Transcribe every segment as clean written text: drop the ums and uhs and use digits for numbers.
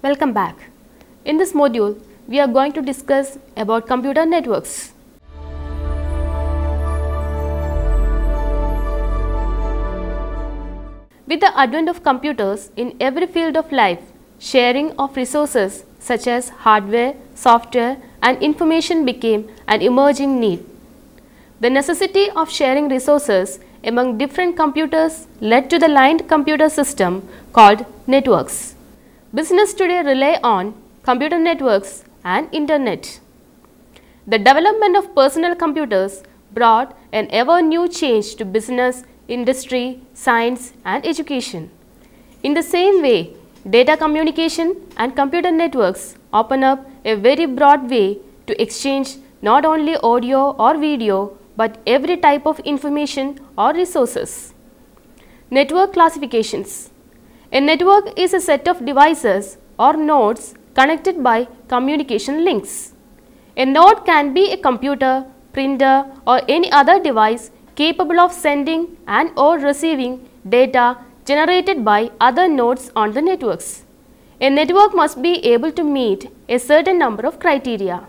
Welcome back. In this module, we are going to discuss about computer networks. With the advent of computers in every field of life, sharing of resources such as hardware, software and information became an emerging need. The necessity of sharing resources among different computers led to the line computer system called networks. Business today rely on computer networks and internet. The development of personal computers brought an ever new change to business, industry, science and education. In the same way, data communication and computer networks open up a very broad way to exchange not only audio or video but every type of information or resources. Network classifications. A network is a set of devices or nodes connected by communication links. A node can be a computer, printer or any other device capable of sending and or receiving data generated by other nodes on the networks. A network must be able to meet a certain number of criteria.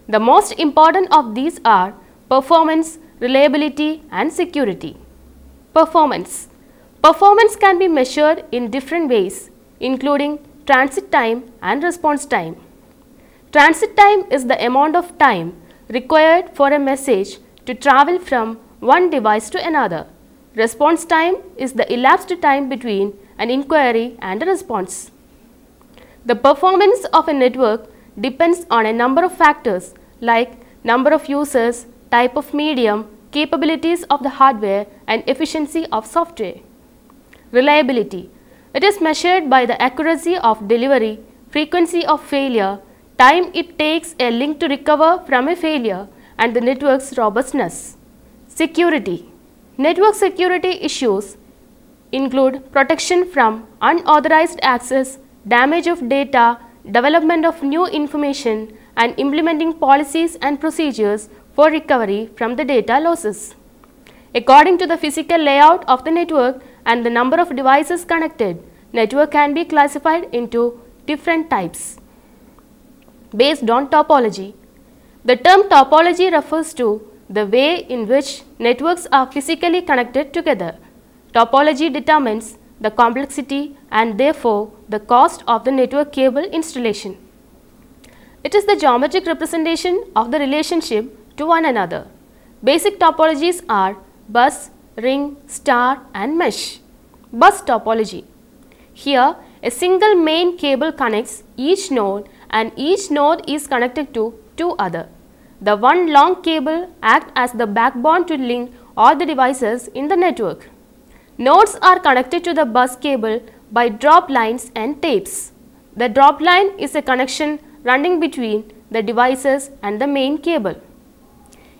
The most important of these are performance, reliability and security. Performance. Performance can be measured in different ways, including transit time and response time. Transit time is the amount of time required for a message to travel from one device to another. Response time is the elapsed time between an inquiry and a response. The performance of a network depends on a number of factors like number of users, type of medium, capabilities of the hardware and efficiency of software. Reliability. It is measured by the accuracy of delivery, frequency of failure, time it takes a link to recover from a failure and the network's robustness. Security. Network security issues include protection from unauthorized access, damage of data, development of new information and implementing policies and procedures for recovery from the data losses. According to the physical layout of the network and the number of devices connected, network can be classified into different types. Based on topology. The term topology refers to the way in which networks are physically connected together. Topology determines the complexity and therefore the cost of the network cable installation. It is the geometric representation of the relationship to one another. Basic topologies are bus, ring, star and mesh. Bus topology. Here, a single main cable connects each node and each node is connected to two other. The one long cable acts as the backbone to link all the devices in the network. Nodes are connected to the bus cable by drop lines and tapes. The drop line is a connection running between the devices and the main cable.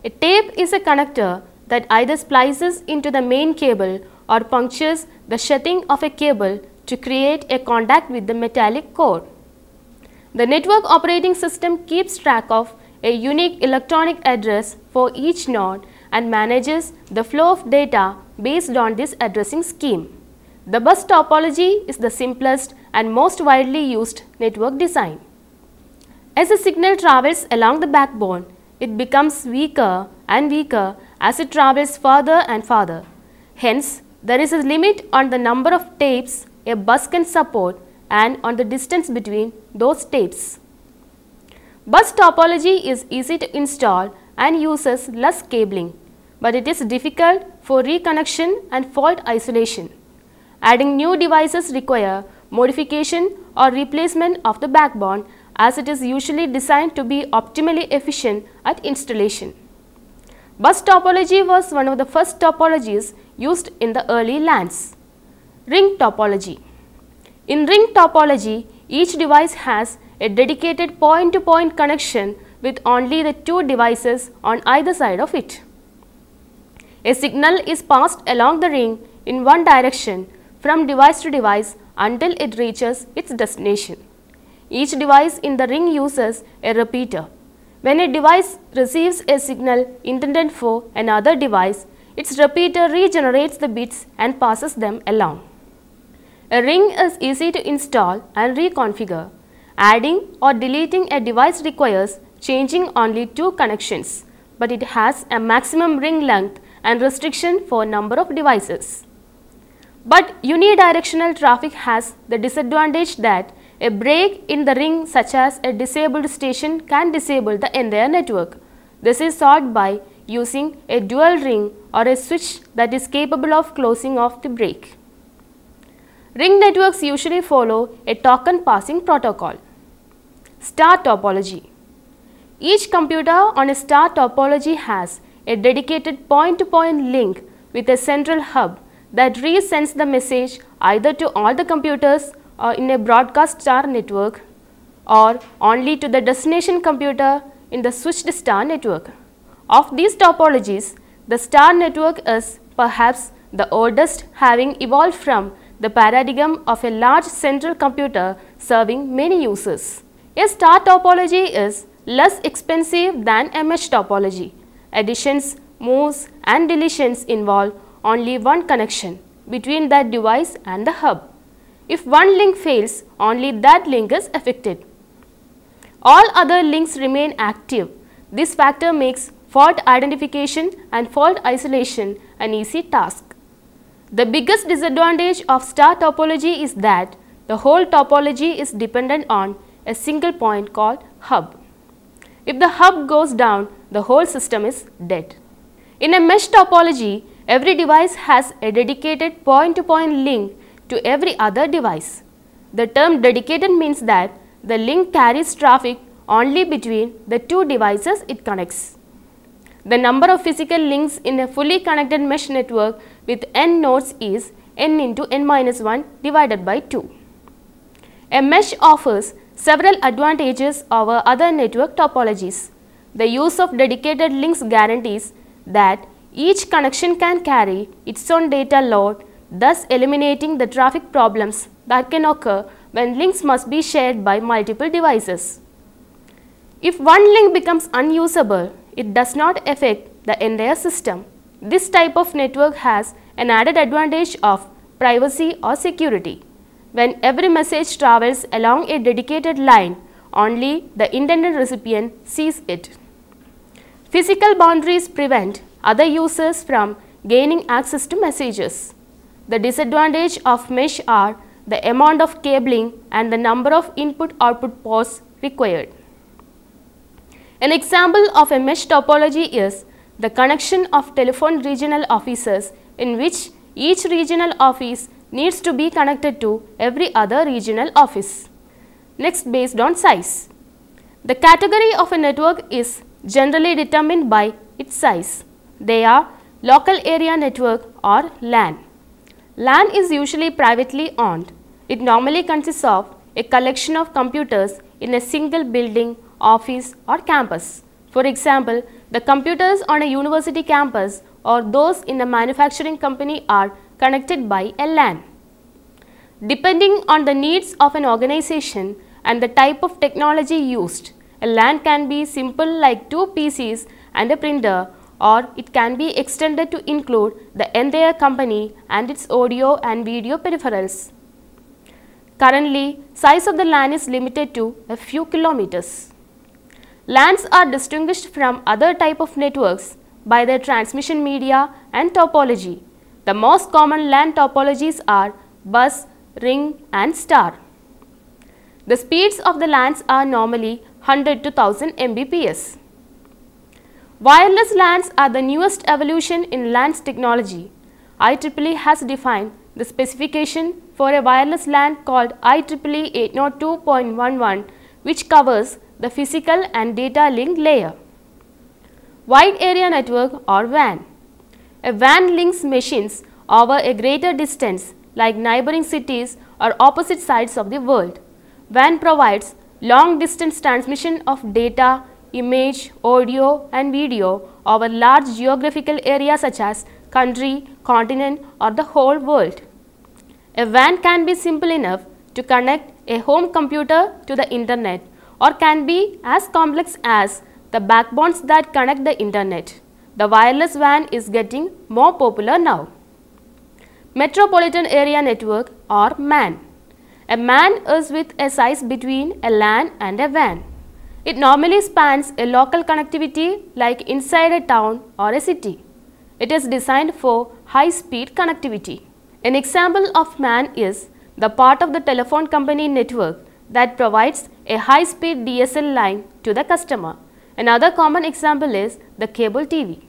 A tape is a connector that either splices into the main cable or punctures the sheathing of a cable to create a contact with the metallic core. The network operating system keeps track of a unique electronic address for each node and manages the flow of data based on this addressing scheme. The bus topology is the simplest and most widely used network design. As the signal travels along the backbone, it becomes weaker and weaker as it travels further and farther. Hence, there is a limit on the number of tapes a bus can support and on the distance between those tapes. Bus topology is easy to install and uses less cabling, but it is difficult for reconnection and fault isolation. Adding new devices require modification or replacement of the backbone as it is usually designed to be optimally efficient at installation. Bus topology was one of the first topologies used in the early LANs. Ring topology. In ring topology, each device has a dedicated point-to-point connection with only the two devices on either side of it. A signal is passed along the ring in one direction from device to device until it reaches its destination. Each device in the ring uses a repeater. When a device receives a signal intended for another device, its repeater regenerates the bits and passes them along. A ring is easy to install and reconfigure. Adding or deleting a device requires changing only 2 connections, but it has a maximum ring length and restriction for number of devices. But unidirectional traffic has the disadvantage that a break in the ring, such as a disabled station, can disable the entire network. This is solved by using a dual ring or a switch that is capable of closing off the break. Ring networks usually follow a token passing protocol. Star topology. Each computer on a star topology has a dedicated point-to-point link with a central hub that resends the message either to all the computers or in a broadcast star network or only to the destination computer in the switched star network. Of these topologies, the star network is perhaps the oldest, having evolved from the paradigm of a large central computer serving many users. A star topology is less expensive than a mesh topology. Additions, moves and deletions involve only one connection between that device and the hub. If one link fails, only that link is affected. All other links remain active. This factor makes fault identification and fault isolation an easy task. The biggest disadvantage of star topology is that the whole topology is dependent on a single point called hub. If the hub goes down, the whole system is dead. In a mesh topology, every device has a dedicated point-to-point link to every other device. The term dedicated means that the link carries traffic only between the 2 devices it connects. The number of physical links in a fully connected mesh network with n nodes is n into n-1 divided by 2. A mesh offers several advantages over other network topologies. The use of dedicated links guarantees that each connection can carry its own data load, thus eliminating the traffic problems that can occur when links must be shared by multiple devices. If one link becomes unusable, it does not affect the entire system. This type of network has an added advantage of privacy or security. When every message travels along a dedicated line, only the intended recipient sees it. Physical boundaries prevent other users from gaining access to messages. The disadvantage of mesh are the amount of cabling and the number of input-output ports required. An example of a mesh topology is the connection of telephone regional offices, in which each regional office needs to be connected to every other regional office. Next, based on size. The category of a network is generally determined by its size. They are local area network or LAN. LAN is usually privately owned. It normally consists of a collection of computers in a single building, office or campus. For example, the computers on a university campus or those in a manufacturing company are connected by a LAN. Depending on the needs of an organization and the type of technology used, a LAN can be simple like 2 PCs and a printer, or it can be extended to include the entire company and its audio and video peripherals. Currently, size of the LAN is limited to a few kilometers. LANs are distinguished from other type of networks by their transmission media and topology. The most common LAN topologies are bus, ring and star. The speeds of the LANs are normally 100 to 1000 Mbps. Wireless LANs are the newest evolution in LANs technology. IEEE has defined the specification for a wireless LAN called IEEE 802.11, which covers the physical and data link layer. Wide area network or WAN. A WAN links machines over a greater distance like neighboring cities or opposite sides of the world. WAN provides long distance transmission of data, image, audio and video over large geographical areas such as country, continent or the whole world. A WAN can be simple enough to connect a home computer to the internet, or can be as complex as the backbones that connect the internet. The wireless WAN is getting more popular now. Metropolitan Area Network or MAN. A MAN is with a size between a LAN and a WAN. It normally spans a local connectivity like inside a town or a city. It is designed for high-speed connectivity. An example of MAN is the part of the telephone company network that provides a high-speed DSL line to the customer. Another common example is the cable TV.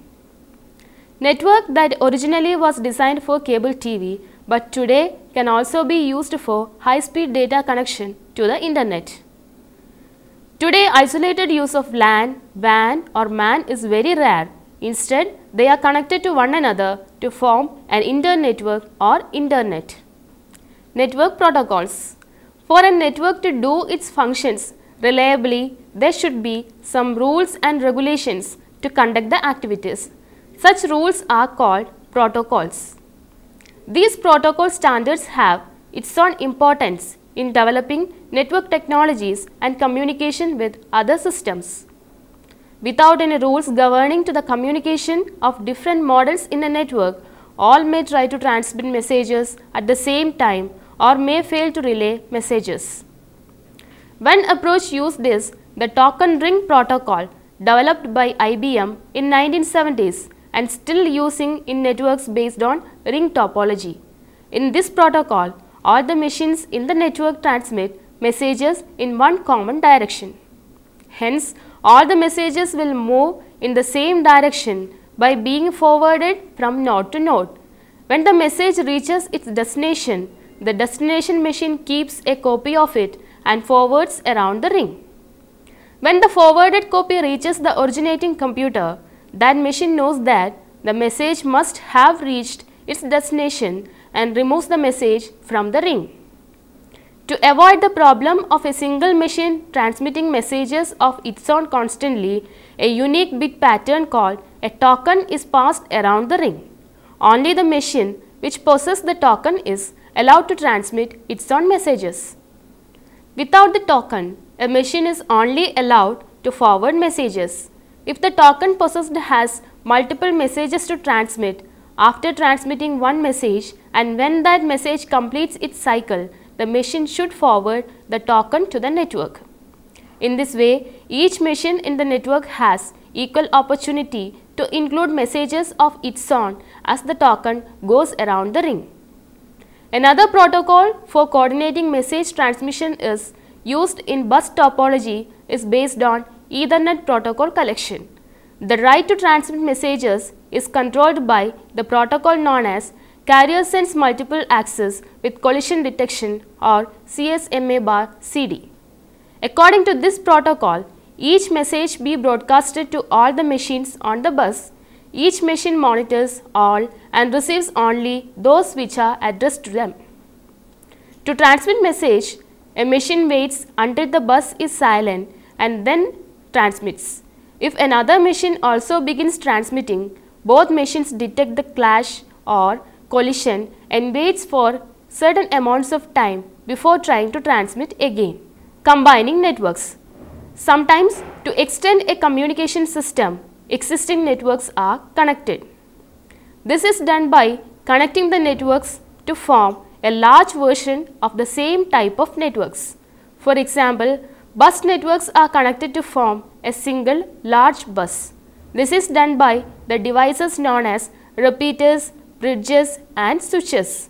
Network that originally was designed for cable TV but today can also be used for high-speed data connection to the internet. Today, isolated use of LAN, WAN or MAN is very rare. Instead, they are connected to one another to form an internetwork or internet. Network protocols. For a network to do its functions reliably, there should be some rules and regulations to conduct the activities. Such rules are called protocols. These protocol standards have its own importance in developing network technologies and communication with other systems. Without any rules governing to the communication of different models in a network, all may try to transmit messages at the same time or may fail to relay messages. One approach used is the token ring protocol developed by IBM in 1970s and still using in networks based on ring topology. In this protocol, all the machines in the network transmit messages in one common direction. Hence, all the messages will move in the same direction by being forwarded from node to node. When the message reaches its destination, the destination machine keeps a copy of it and forwards around the ring. When the forwarded copy reaches the originating computer, that machine knows that the message must have reached its destination and removes the message from the ring. To avoid the problem of a single machine transmitting messages of its own constantly, a unique bit pattern called a token is passed around the ring. Only the machine which possesses the token is allowed to transmit its own messages. Without the token, a machine is only allowed to forward messages. If the token possessed has multiple messages to transmit, after transmitting one message and when that message completes its cycle, the machine should forward the token to the network. In this way, each machine in the network has equal opportunity to include messages of its own as the token goes around the ring. Another protocol for coordinating message transmission is used in bus topology is based on Ethernet protocol collection. The right to transmit messages is controlled by the protocol known as Carrier Sense Multiple Access with Collision Detection or CSMA/CD. According to this protocol, each message be broadcasted to all the machines on the bus. Each machine monitors all and receives only those which are addressed to them. To transmit message, a machine waits until the bus is silent and then transmits. If another machine also begins transmitting, both machines detect the clash or collision and waits for certain amounts of time before trying to transmit again. Combining networks. Sometimes, to extend a communication system, existing networks are connected. This is done by connecting the networks to form a large version of the same type of networks. For example, bus networks are connected to form a single large bus. This is done by the devices known as repeaters, bridges and switches.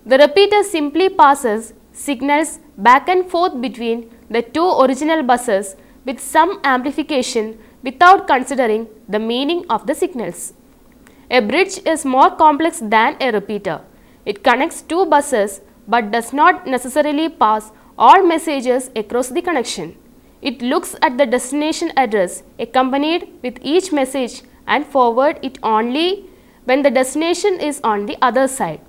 The repeater simply passes signals back and forth between the two original buses with some amplification without considering the meaning of the signals. A bridge is more complex than a repeater. It connects two buses but does not necessarily pass all messages across the connection. It looks at the destination address accompanied with each message and forward it only when the destination is on the other side.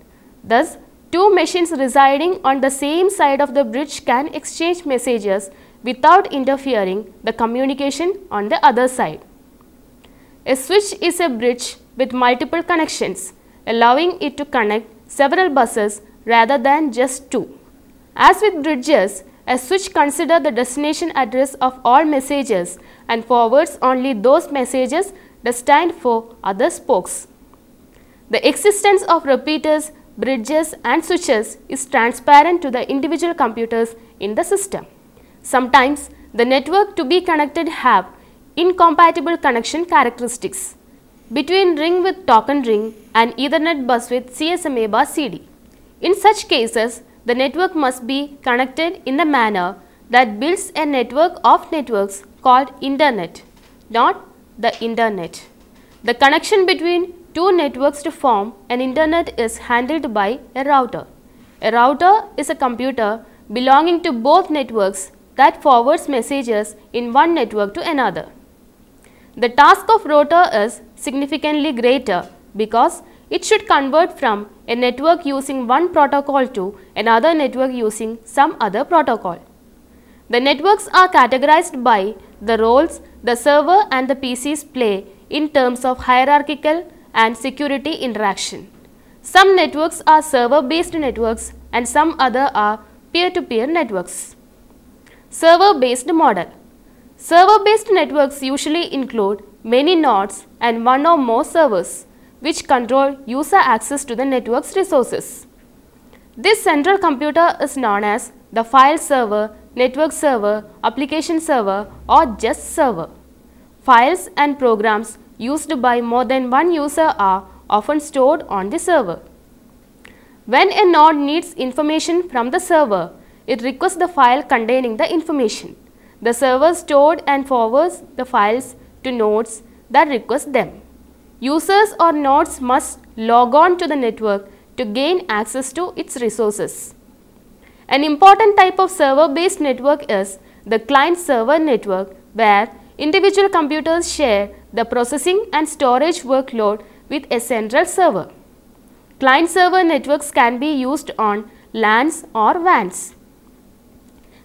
Thus, two machines residing on the same side of the bridge can exchange messages without interfering the communication on the other side. A switch is a bridge with multiple connections, allowing it to connect several buses rather than just two. As with bridges, a switch considers the destination address of all messages and forwards only those messages destined for other spokes. The existence of repeaters bridges and switches is transparent to the individual computers in the system. Sometimes the network to be connected have incompatible connection characteristics between ring with token ring and Ethernet bus with CSMA bus CD. In such cases, the network must be connected in the manner that builds a network of networks called internet, not the internet. The connection between two networks to form an internet is handled by a router. A router is a computer belonging to both networks that forwards messages in one network to another. The task of router is significantly greater because it should convert from a network using one protocol to another network using some other protocol. The networks are categorized by the roles the server and the PCs play in terms of hierarchical and security interaction. Some networks are server-based networks and some other are peer-to-peer networks. Server-based model. Server-based networks usually include many nodes and one or more servers, which control user access to the network's resources. This central computer is known as the file server, network server, application server, or just server. Files and programs used by more than one user are often stored on the server. When a node needs information from the server, it requests the file containing the information. The server stores and forwards the files to nodes that request them. Users or nodes must log on to the network to gain access to its resources. An important type of server-based network is the client-server network, where individual computers share the processing and storage workload with a central server. Client-server networks can be used on LANs or WANs.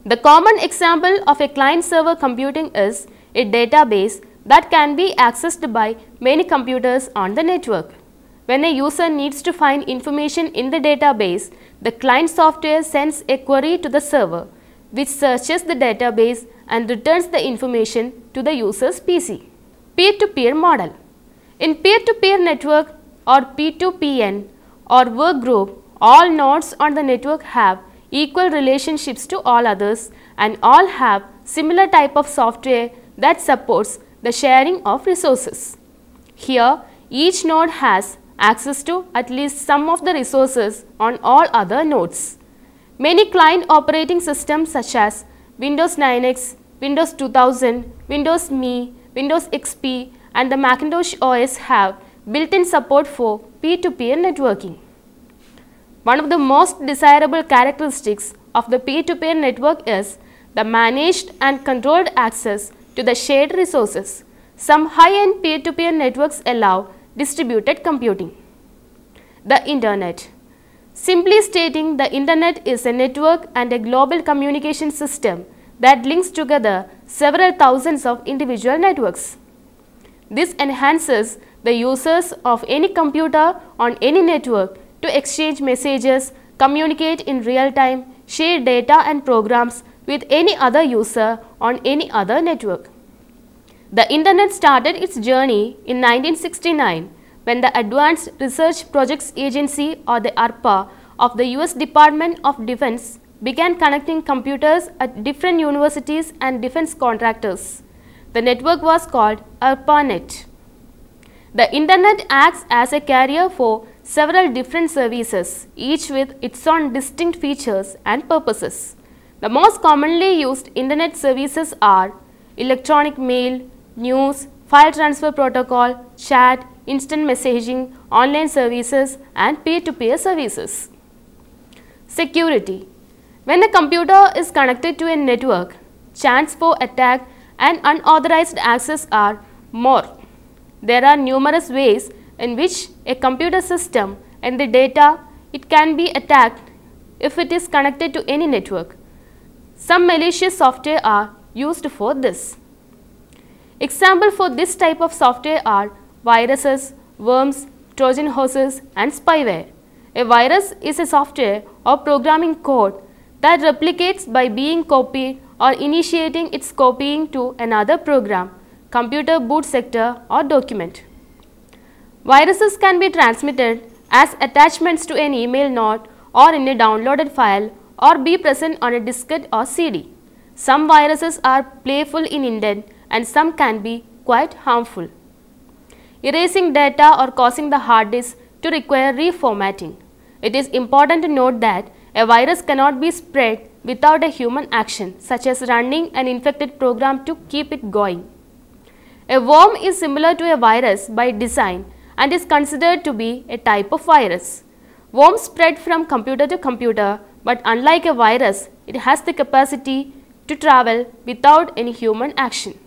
The common example of a client-server computing is a database that can be accessed by many computers on the network. When a user needs to find information in the database, the client software sends a query to the server, which searches the database and returns the information to the user's PC. Peer-to-peer model. In peer-to-peer network or P2PN or work group, all nodes on the network have equal relationships to all others and all have similar type of software that supports the sharing of resources. Here, each node has access to at least some of the resources on all other nodes. Many client operating systems such as Windows 9X, Windows 2000, Windows ME, Windows XP and the Macintosh OS have built-in support for peer-to-peer networking. One of the most desirable characteristics of the peer-to-peer network is the managed and controlled access to the shared resources. Some high-end peer-to-peer networks allow distributed computing. The Internet. Simply stating, the Internet is a network and a global communication system that links together several thousands of individual networks. This enhances the users of any computer on any network to exchange messages, communicate in real time, share data and programs with any other user on any other network. The Internet started its journey in 1969 when the Advanced Research Projects Agency, or the ARPA, of the US Department of Defense began connecting computers at different universities and defense contractors. The network was called ARPANET. The Internet acts as a carrier for several different services, each with its own distinct features and purposes. The most commonly used Internet services are electronic mail, news, file transfer protocol, chat, instant messaging, online services and peer-to-peer services. Security. When a computer is connected to a network, chance for attack and unauthorized access are more. There are numerous ways in which a computer system and the data it can be attacked if it is connected to any network. Some malicious software are used for this. Examples for this type of software are viruses, worms, Trojan horses and spyware. A virus is a software or programming code that replicates by being copied or initiating its copying to another program, computer boot sector or document. Viruses can be transmitted as attachments to an email note or in a downloaded file or be present on a diskette or CD. Some viruses are playful in intent and some can be quite harmful, erasing data or causing the hard disk to require reformatting. It is important to note that a virus cannot be spread without a human action, such as running an infected program to keep it going. A worm is similar to a virus by design and is considered to be a type of virus. Worms spread from computer to computer, but unlike a virus, it has the capacity to travel without any human action.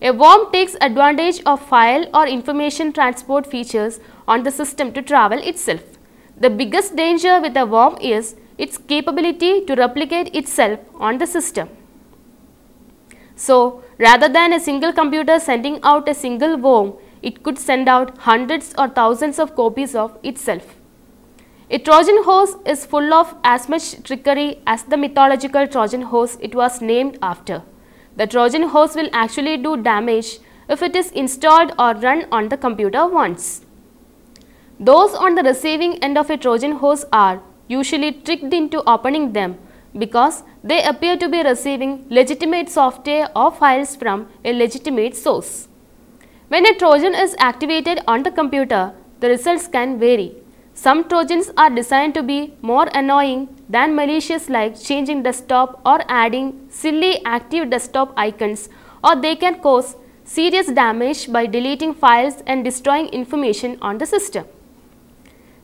A worm takes advantage of file or information transport features on the system to travel itself. The biggest danger with a worm is its capability to replicate itself on the system. So, rather than a single computer sending out a single worm, it could send out hundreds or thousands of copies of itself. A Trojan horse is full of as much trickery as the mythological Trojan horse it was named after. The Trojan horse will actually do damage if it is installed or run on the computer once. Those on the receiving end of a Trojan horse are usually tricked into opening them because they appear to be receiving legitimate software or files from a legitimate source. When a Trojan is activated on the computer, the results can vary. Some Trojans are designed to be more annoying than malicious, like changing desktop or adding silly active desktop icons, or they can cause serious damage by deleting files and destroying information on the system.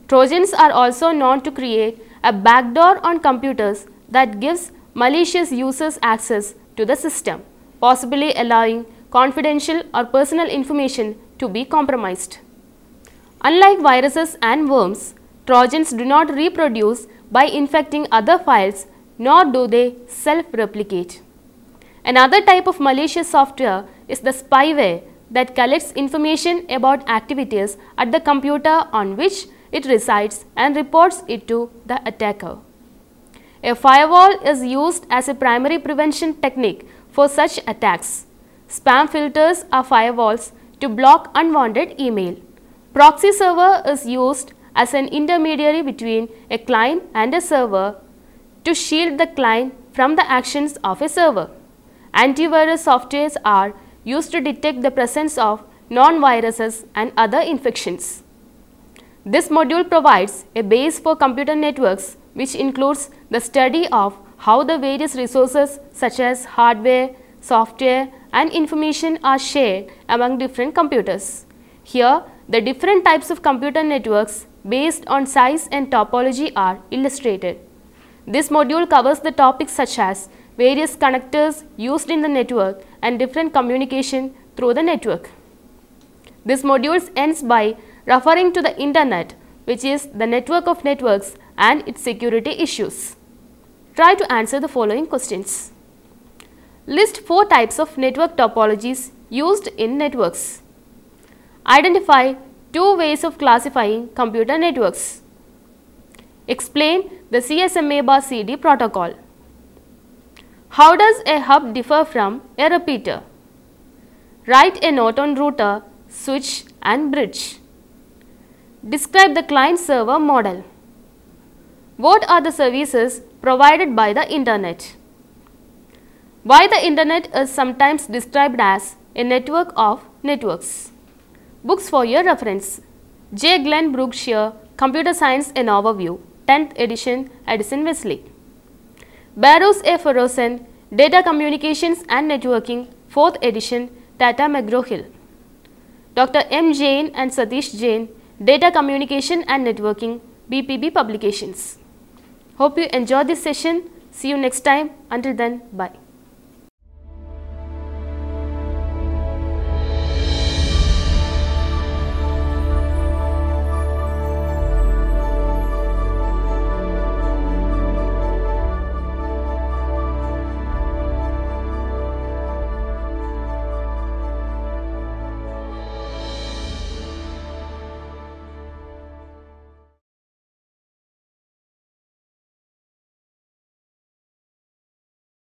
Trojans are also known to create a backdoor on computers that gives malicious users access to the system, possibly allowing confidential or personal information to be compromised. Unlike viruses and worms, Trojans do not reproduce by infecting other files, nor do they self-replicate. Another type of malicious software is the spyware that collects information about activities at the computer on which it resides and reports it to the attacker. A firewall is used as a primary prevention technique for such attacks. Spam filters are firewalls to block unwanted email. Proxy server is used as an intermediary between a client and a server to shield the client from the actions of a server. Antivirus softwares are used to detect the presence of non-viruses and other infections. This module provides a base for computer networks, which includes the study of how the various resources such as hardware, software and information are shared among different computers. Here, the different types of computer networks based on size and topology are illustrated. This module covers the topics such as various connectors used in the network and different communication through the network. This module ends by referring to the Internet, which is the network of networks and its security issues. Try to answer the following questions. List 4 types of network topologies used in networks. Identify 2 ways of classifying computer networks. Explain the CSMA/CD protocol. How does a hub differ from a repeater? Write a note on router, switch and bridge. Describe the client-server model. What are the services provided by the Internet? Why the Internet is sometimes described as a network of networks. Books for your reference. J. Glenn Brookshire, Computer Science an Overview, 10th edition, Addison Wesley. Barrows A. Ferozen, Data Communications and Networking, 4th edition, Tata McGraw-Hill. Dr. M. Jain and Satish Jain, Data Communication and Networking, BPB Publications. Hope you enjoyed this session. See you next time. Until then, bye.